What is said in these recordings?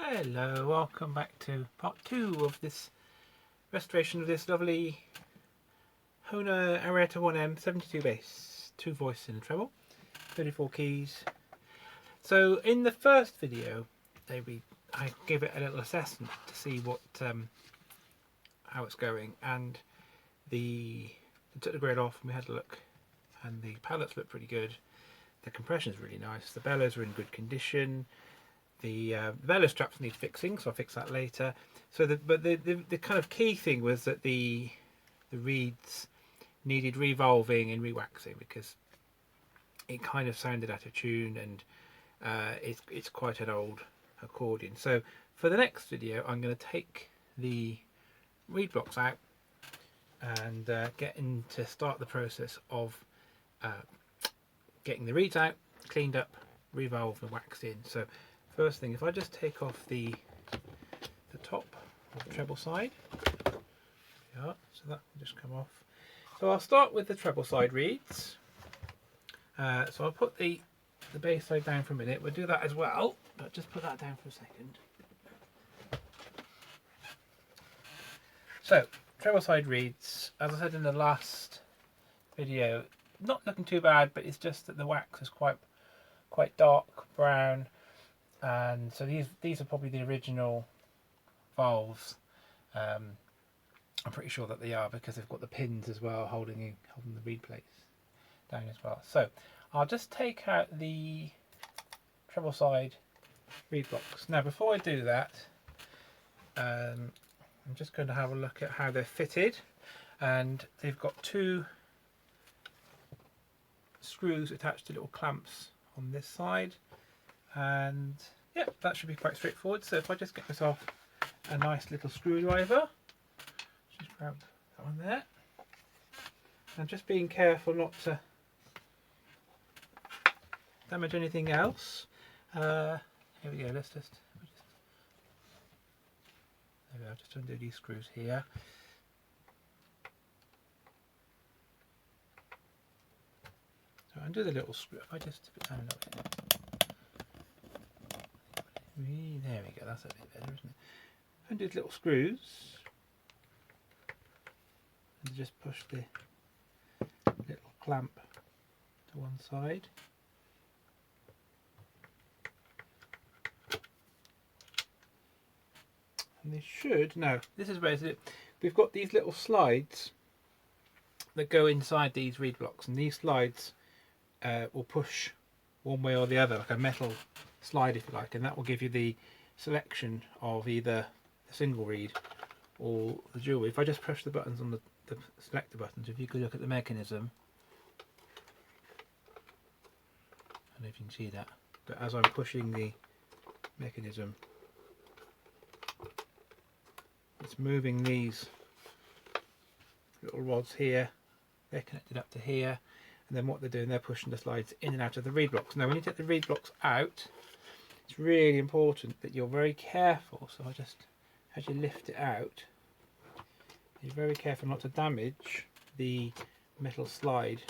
Hello, welcome back to part 2 of this restoration of this lovely Hohner Arietta 1M 72 bass, 2 voice in the treble, 34 keys. So in the first video I gave it a little assessment to see what how it's going, and I took the grid off and we had a look, and the palettes look pretty good. The compression is really nice, the bellows are in good condition. The bellow straps need fixing, so I'll fix that later. So the kind of key thing was that the reeds needed revolving and rewaxing, because it kind of sounded out of tune, and it's quite an old accordion. So for the next video I'm going to take the reed blocks out and start the process of getting the reeds out, cleaned up, revolved and waxed in. So first thing, if I just take off the top of the treble side, yeah, so that will just come off. So I'll start with the treble side reeds. So I'll put the bass side down for a minute. We'll do that as well, but just put that down for a second. So treble side reeds, as I said in the last video, not looking too bad, but it's just that the wax is quite dark brown. And so these are probably the original valves. I'm pretty sure that they are, because they've got the pins as well holding the reed plates down as well. So I'll just take out the treble side reed blocks. Now before I do that, I'm just going to have a look at how they're fitted, and they've got 2 screws attached to little clamps on this side. And yeah, that should be quite straightforward. So if I just get myself a nice little screwdriver, just grab that one there, and just being careful not to damage anything else. Here we go. Let's just there we go. Just undo these screws here. So undo the little screw. If I just put down a little bit. There we go, that's a bit better, isn't it? Undo the little screws and just push the little clamp to one side. And they should, no, this is where we've got these little slides that go inside these reed blocks, and these slides will push one way or the other, like a metal slide if you like, and that will give you the selection of either the single reed or the dual. If I just push the buttons on the selector buttons, if you could look at the mechanism, I don't know if you can see that, but as I'm pushing the mechanism, it's moving these little rods here. They're connected up to here, and then what they're doing, they're pushing the slides in and out of the reed blocks. Now when you take the reed blocks out, it's really important that you're very careful. So I just, as you lift it out, you're very careful not to damage the metal slide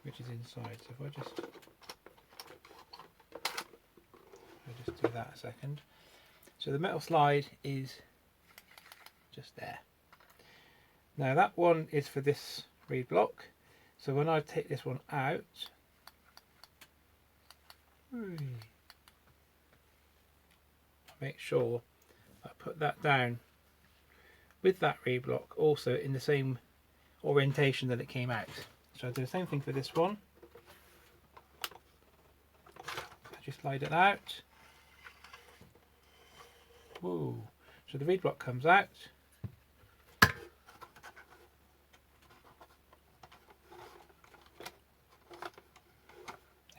which is inside. So if I just do that a second. So the metal slide is just there. Now that one is for this reed block. So when I take this one out, make sure I put that down with that reed block also in the same orientation that it came out. So I do the same thing for this one. I just slide it out. Whoa. So the reed block comes out. There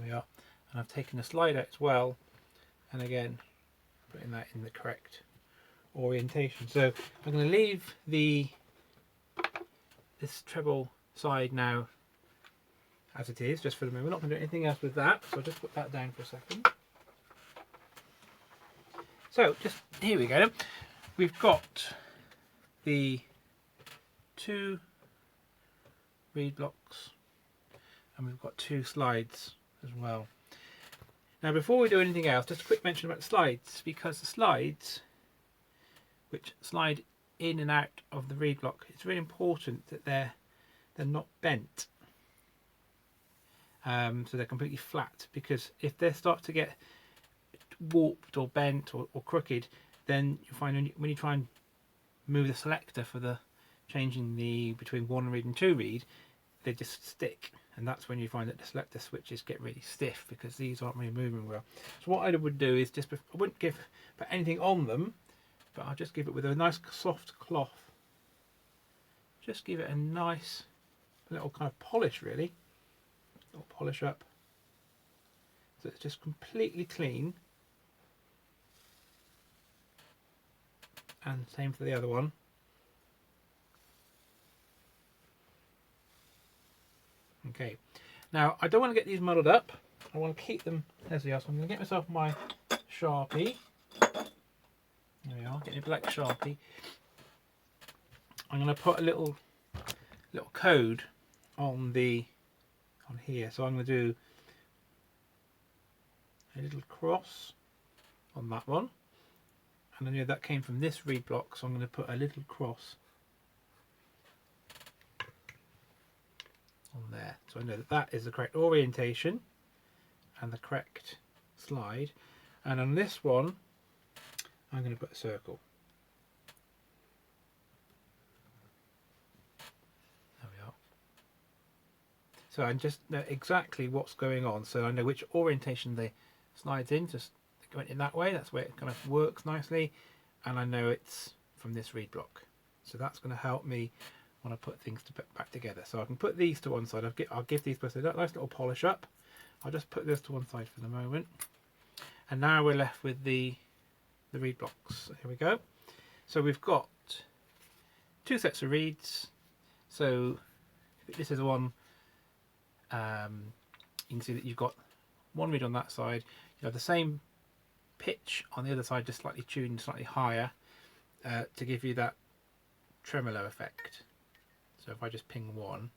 we are. And I've taken the slide out as well, and again putting that in the correct orientation. So I'm going to leave this treble side now as it is, just for the moment. We're not going to do anything else with that, so I'll just put that down for a second. So just here we go. We've got the 2 reed blocks, and we've got 2 slides as well. Now before we do anything else, just a quick mention about the slides, because the slides which slide in and out of the reed block, it's really important that they're not bent. So they're completely flat, because if they start to get warped or bent or crooked, then you find when you try and move the selector for the changing the between 1 reed and 2 reed, they just stick, and that's when you find that the selector switches get really stiff because these aren't really moving well. So what I would do is I wouldn't put anything on them, but I'll just give it with a nice soft cloth. Just give it a nice little kind of polish, really. Little polish up. So it's just completely clean. And same for the other one. Okay, now I don't want to get these muddled up. I want to keep them as they are. So I'm going to get myself my Sharpie. There we are, getting a black Sharpie. I'm going to put a little code on here. So I'm going to do a little cross on that one. And I know that came from this reed block, so I'm going to put a little cross on there. So I know that that is the correct orientation and the correct slide. And on this one, I'm going to put a circle. There we are. So I just know exactly what's going on. So I know which orientation the slides in. Just went in that way. That's where it kind of works nicely. And I know it's from this reed block. So that's going to help me when I put things back together. So I can put these to one side. I'll give these both a nice little polish up. I'll just put this to one side for the moment. And now we're left with the reed blocks. Here we go. So we've got 2 sets of reeds. So this is one. You can see that you've got 1 reed on that side. You have the same pitch on the other side, just slightly tuned, slightly higher, to give you that tremolo effect. So if I just ping 1,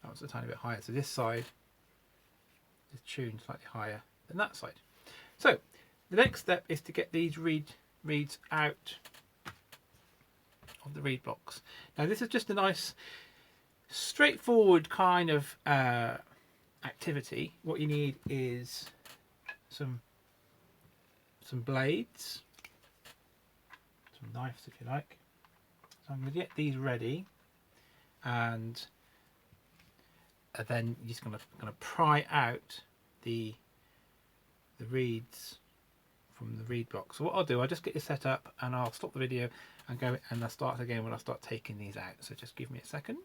that was a tiny bit higher. So this side is tuned slightly higher than that side. So the next step is to get these reeds out of the reed blocks. Now this is just a nice straightforward kind of activity. What you need is some blades, some knives if you like. So I'm going to get these ready, and then you're just going to pry out the reeds from the reed block. So what I'll do, I'll just get this set up and I'll stop the video and go and I'll start again when I start taking these out. So just give me a second.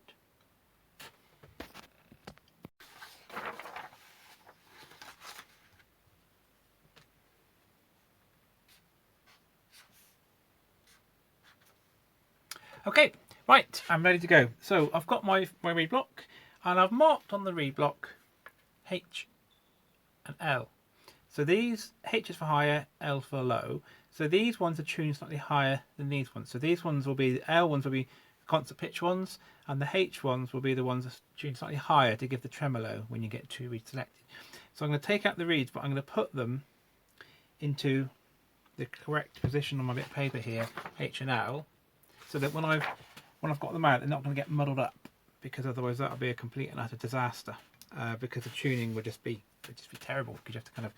Okay, right, I'm ready to go. So I've got my reed block, and I've marked on the reed block H and L. So these, H is for higher, L for low. So these ones are tuned slightly higher than these ones. So these ones will be, the L ones will be constant pitch ones, and the H ones will be the ones that tuned slightly higher to give the tremolo when you get 2 reeds selected. So I'm going to take out the reeds, but I'm going to put them into the correct position on my bit of paper here, H and L, so that when I've got them out, they're not going to get muddled up, because otherwise that'll be a complete and utter disaster. Because the tuning would just be terrible, because you have to kind of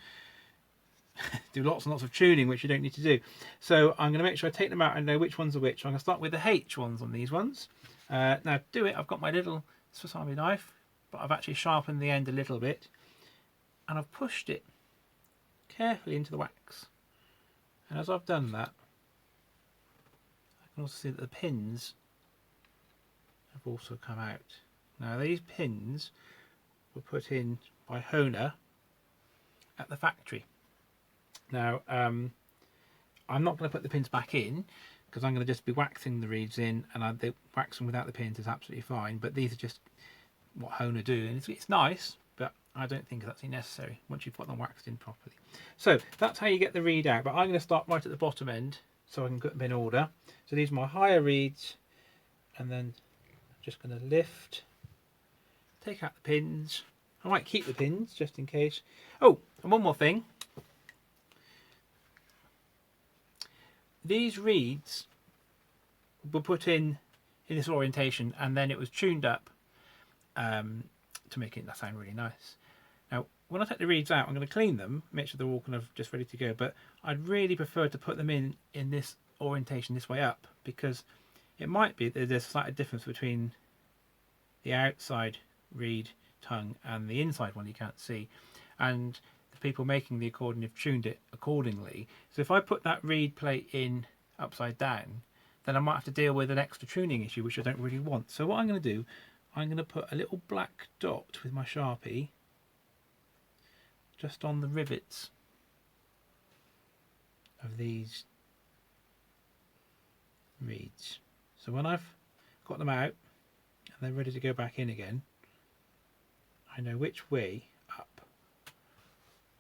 do lots and lots of tuning, which you don't need to do. So I'm going to make sure I take them out and know which ones are which. I'm going to start with the H ones on these ones. Now to do it, I've got my little Swiss Army knife, but I've actually sharpened the end a little bit, and I've pushed it carefully into the wax. And as I've done that, I can also see that the pins have also come out. Now these pins were put in by Hohner at the factory. Now I'm not going to put the pins back in, because I'm going to just be waxing the reeds in, and they wax them without the pins is absolutely fine, but these are just what Hohner do, and it's nice, but I don't think it's actually necessary once you've got them waxed in properly. So that's how you get the reed out, but I'm going to start right at the bottom end so I can put them in order. So these are my higher reeds, and then I'm just going to lift, take out the pins, I might keep the pins just in case. Oh, and one more thing. These reeds were put in this orientation, and then it was tuned up to make it sound really nice. Now, when I take the reeds out, I'm going to clean them, make sure they're all kind of just ready to go. But I'd really prefer to put them in this orientation this way up, because it might be that there's a slight difference between the outside reed tongue and the inside one you can't see, and the people making the accordion have tuned it accordingly. So if I put that reed plate in upside down, then I might have to deal with an extra tuning issue, which I don't really want. So what I'm going to do, I'm going to put a little black dot with my Sharpie just on the rivets of these reeds. So when I've got them out and they're ready to go back in again, I know which way up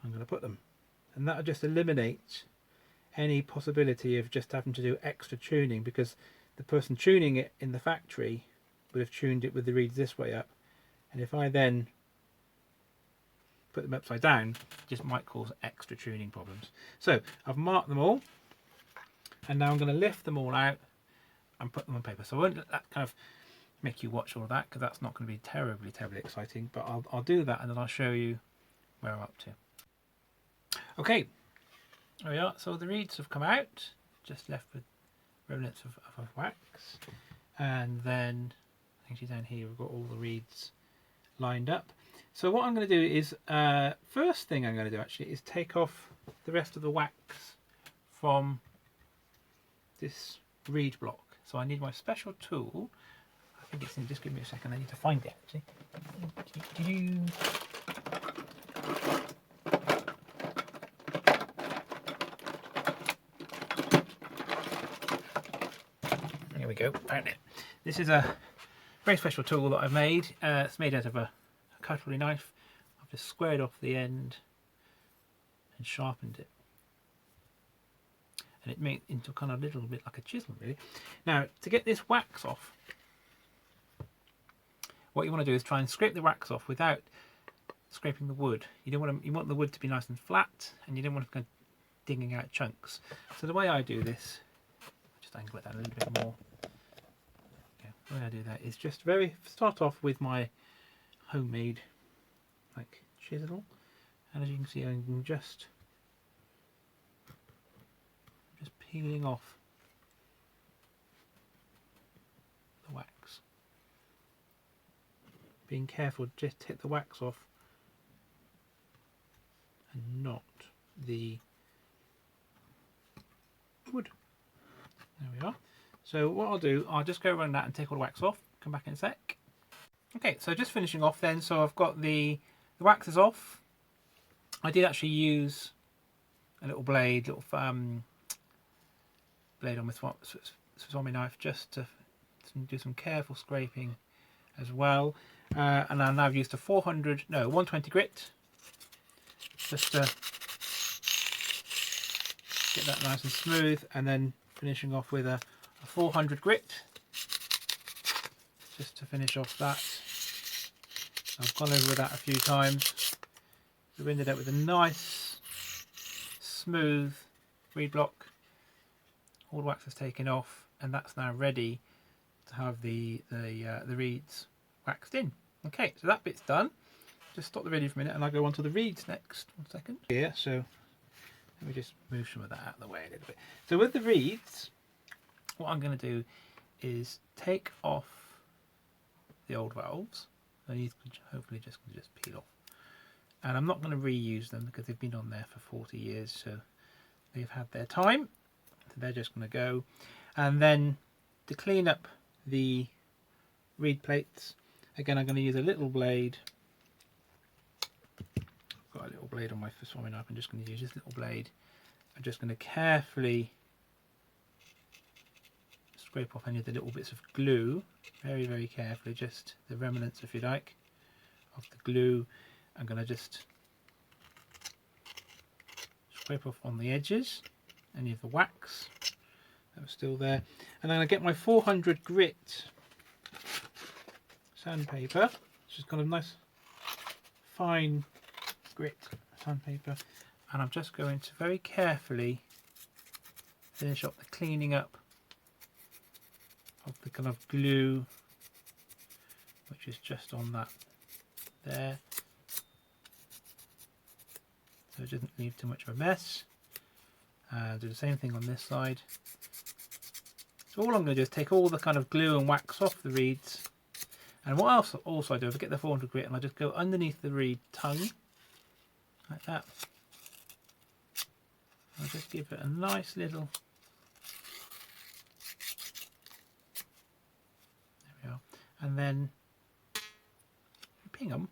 I'm going to put them. And that'll just eliminate any possibility of just having to do extra tuning, because the person tuning it in the factory would have tuned it with the reeds this way up, and if I then put them upside down, it just might cause extra tuning problems. So I've marked them all, and now I'm going to lift them all out and put them on paper. So I won't let that kind of make you watch all of that, because that's not going to be terribly exciting, but I'll do that and then I'll show you where I'm up to. Okay, there we are. So the reeds have come out, just left with remnants of wax, and then actually down here we've got all the reeds lined up. So what I'm going to do is, first thing I'm going to do actually is take off the rest of the wax from this reed block. So I need my special tool. I think it's in, just give me a second, I need to find it actually. Here we go, found it. This is a very special tool that I've made. It's made out of a cutlery knife. I've just squared off the end and sharpened it, and it made it into kind of a little bit like a chisel really. Now to get this wax off, what you want to do is try and scrape the wax off without scraping the wood. You don't want to, you want the wood to be nice and flat, and you don't want to go digging out chunks. So the way I do this, just angle it down a little bit more. The way I do that is just start off with my homemade like chisel, and as you can see I'm just peeling off the wax, being careful just to take the wax off and not the wood. There we are. So what I'll do, I'll just go around that and take all the wax off, come back in a sec. Okay, so just finishing off then, so I've got the wax is off. I did actually use a little blade, blade on my Swiss knife, just to do some careful scraping as well. And I've now used a 120 grit, just to get that nice and smooth, and then finishing off with a 400 grit, just to finish off that. I've gone over that a few times. We've ended up with a nice, smooth reed block. All the wax is taken off, and that's now ready to have the reeds waxed in. Okay, so that bit's done. Just stop the video for a minute, and I'll go on to the reeds next. 1 second. Yeah, so let me just move some of that out of the way a little bit. So with the reeds, what I'm going to do is take off the old valves, and these hopefully just peel off. And I'm not going to reuse them because they've been on there for 40 years, so they've had their time. So they're just going to go. And then to clean up the reed plates, again I'm going to use a little blade. I've got a little blade on my swimming knife. I'm just going to use this little blade. I'm just going to carefully scrape off any of the little bits of glue, very carefully, just the remnants, if you like, of the glue. I'm going to just scrape off on the edges any of the wax that was still there, and then I get my 400 grit sandpaper, which is kind of nice fine grit sandpaper, and I'm just going to very carefully finish up the cleaning up of the kind of glue which is just on that there, so it doesn't leave too much of a mess. Do the same thing on this side. So all I'm going to do is take all the kind of glue and wax off the reeds, and what else also I do is I get the 400 grit and I just go underneath the reed tongue like that. I'll just give it a nice little, there we are, and then ping them.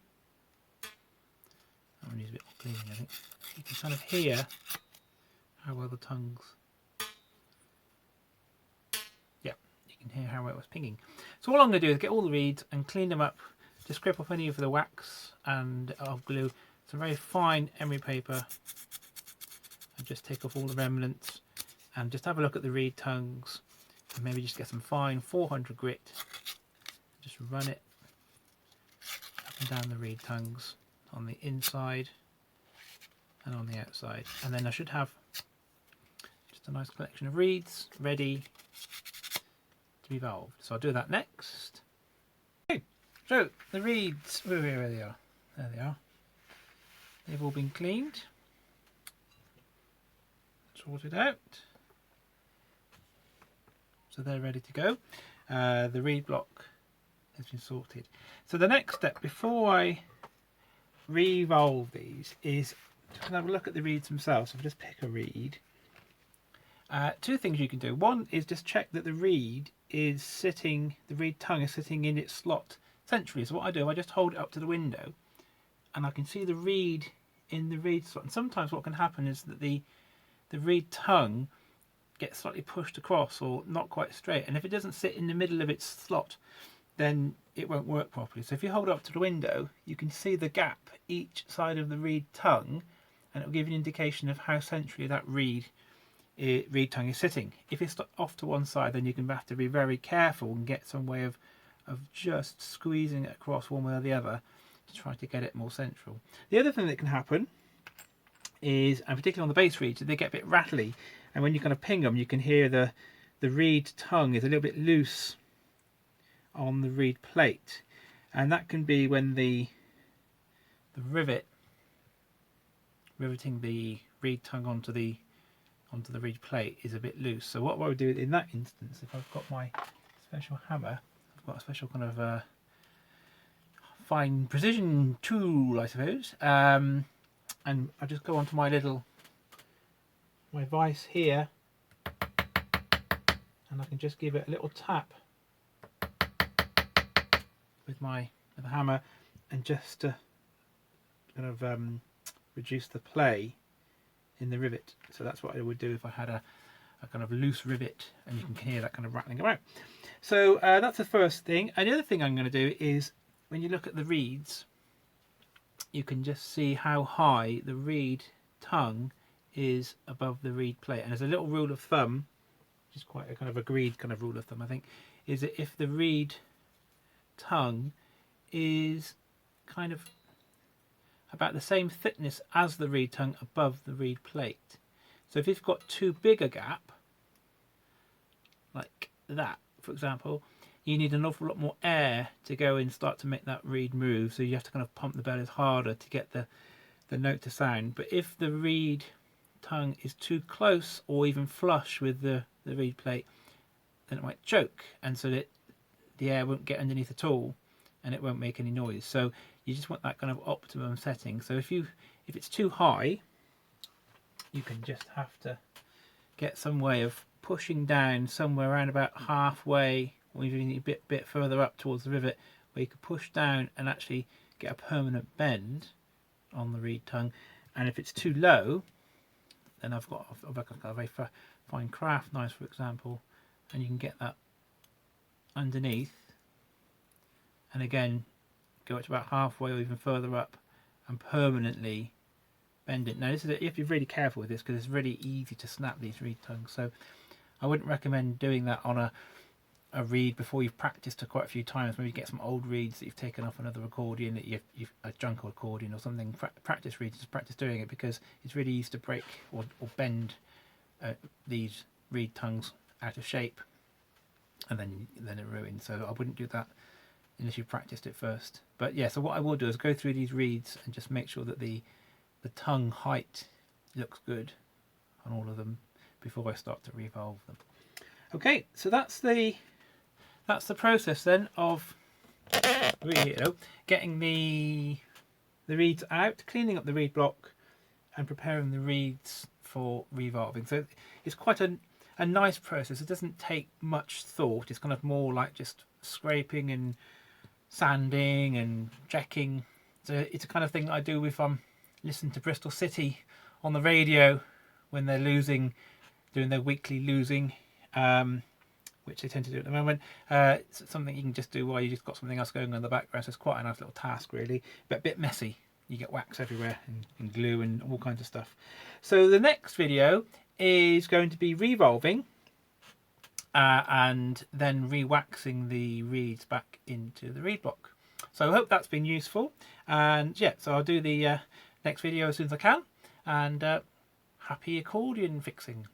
I'm going to use a bit more cleaning, I think. You can kind of hear how well the tongues, yeah, you can hear how well it was pinging. So all I'm going to do is get all the reeds and clean them up, just scrape off any of the wax and of glue, some very fine emery paper, and just take off all the remnants and just have a look at the reed tongues, and maybe just get some fine 400 grit, just run it up and down the reed tongues on the inside and on the outside, and then I should have just a nice collection of reeds ready to be valved. So I'll do that next. Okay, so the reeds, where they are, there they are. They've all been cleaned, sorted out, so they're ready to go. The reed block has been sorted. So the next step before I revolve these is to have a look at the reeds themselves. So if I just pick a reed, two things you can do. One is just check that the reed is sitting, the reed tongue is sitting in its slot centrally. So what I do, I just hold it up to the window and I can see the reed in the reed slot. And sometimes what can happen is that the reed tongue gets slightly pushed across or not quite straight, and if it doesn't sit in the middle of its slot, then it won't work properly. So if you hold it up to the window, you can see the gap each side of the reed tongue, and it will give you an indication of how centrally that reed tongue is sitting. If it's off to one side, then you can have to be very careful and get some way of just squeezing it across one way or the other to try to get it more central. The other thing that can happen is, and particularly on the bass reeds, they get a bit rattly, and when you kind of ping them, you can hear the reed tongue is a little bit loose on the reed plate, and that can be when the riveting the reed tongue onto the reed plate is a bit loose. So what I would do in that instance, if I've got my special hammer, I've got a special kind of fine precision tool, I suppose, and I just go onto my vise here, and I can just give it a little tap with the hammer, and just to kind of reduce the play in the rivet. So that's what I would do if I had a kind of loose rivet, and you can hear that kind of rattling around. So that's the first thing. And the other thing I'm going to do is, when you look at the reeds, you can just see how high the reed tongue is above the reed plate. And there's a little rule of thumb, which is quite a kind of agreed kind of rule of thumb, I think, is that if the reed tongue is kind of about the same thickness as the reed tongue above the reed plate. So if you've got too big a gap, like that, for example, you need an awful lot more air to go and start to make that reed move. So you have to kind of pump the bellows harder to get the note to sound. But if the reed tongue is too close or even flush with the reed plate, then it might choke, and so that the air won't get underneath at all, and it won't make any noise. So you just want that kind of optimum setting. So if it's too high, you can just have to get some way of pushing down somewhere around about halfway, or even a bit further up towards the rivet, where you can push down and actually get a permanent bend on the reed tongue. And if it's too low, then I've got a very fine craft knife, for example, and you can get that underneath, and again go up to about halfway or even further up and permanently bend it. Now you have to be really careful with this, because it's really easy to snap these reed tongues, so I wouldn't recommend doing that on a reed before you've practiced quite a few times. Maybe get some old reeds that you've taken off another accordion, that you've a junk accordion or something. Practice reeds, just practice doing it, because it's really easy to break or bend these reed tongues out of shape, and then it ruins. So I wouldn't do that unless you practiced it first. But yeah, so what I will do is go through these reeds and just make sure that the tongue height looks good on all of them before I start to revolve them. Okay, so that's the process then of getting the reeds out, cleaning up the reed block, and preparing the reeds for revolving. So it's quite a nice process. It doesn't take much thought. It's kind of more like just scraping and sanding and checking. So it's a kind of thing that I do if I'm listening to Bristol City on the radio when they're doing their weekly losing, which they tend to do at the moment. It's something you can just do while you just got something else going on in the background. So it's quite a nice little task, really, but a bit messy. You get wax everywhere and glue and all kinds of stuff. So the next video is going to be revolving and then re-waxing the reeds back into the reed block. So I hope that's been useful. And yeah, so I'll do the next video as soon as I can. And happy accordion fixing.